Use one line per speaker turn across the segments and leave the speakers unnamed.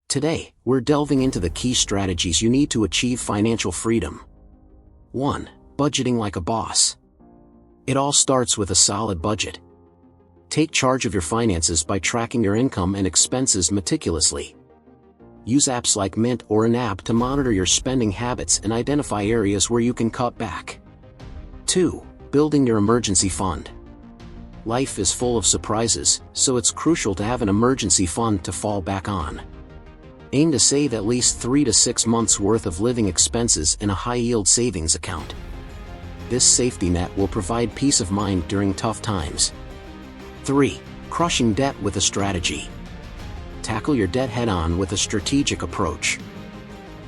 Today, we're delving into the key strategies you need to achieve financial freedom. 1. Budgeting like a boss. It all starts with a solid budget. Take charge of your finances by tracking your income and expenses meticulously. Use apps like Mint or an app to monitor your spending habits and identify areas where you can cut back. 2. Building your emergency fund. Life is full of surprises, so it's crucial to have an emergency fund to fall back on. Aim to save at least 3 to 6 months' worth of living expenses in a high-yield savings account. This safety net will provide peace of mind during tough times. 3. Crushing debt with a strategy. Tackle your debt head-on with a strategic approach.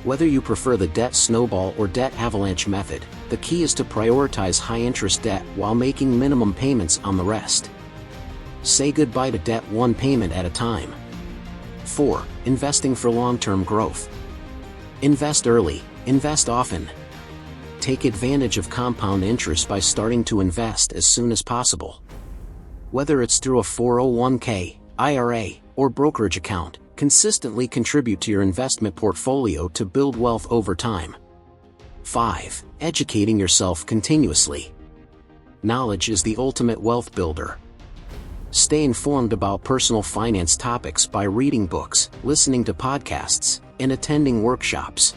Whether you prefer the debt snowball or debt avalanche method, the key is to prioritize high-interest debt while making minimum payments on the rest. Say goodbye to debt one payment at a time. 4. Investing for long-term growth. Invest early, invest often. Take advantage of compound interest by starting to invest as soon as possible. Whether it's through a 401k, IRA, or brokerage account, consistently contribute to your investment portfolio to build wealth over time. 5. Educating yourself continuously. Knowledge is the ultimate wealth builder. Stay informed about personal finance topics by reading books, listening to podcasts, and attending workshops.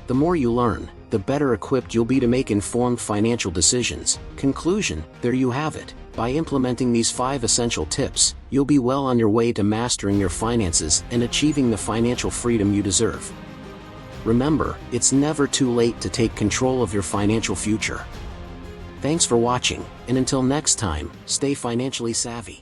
The more you learn, the better equipped you'll be to make informed financial decisions. Conclusion: there you have it. By implementing these 5 essential tips, you'll be well on your way to mastering your finances and achieving the financial freedom you deserve. Remember, it's never too late to take control of your financial future. Thanks for watching, and until next time, stay financially savvy.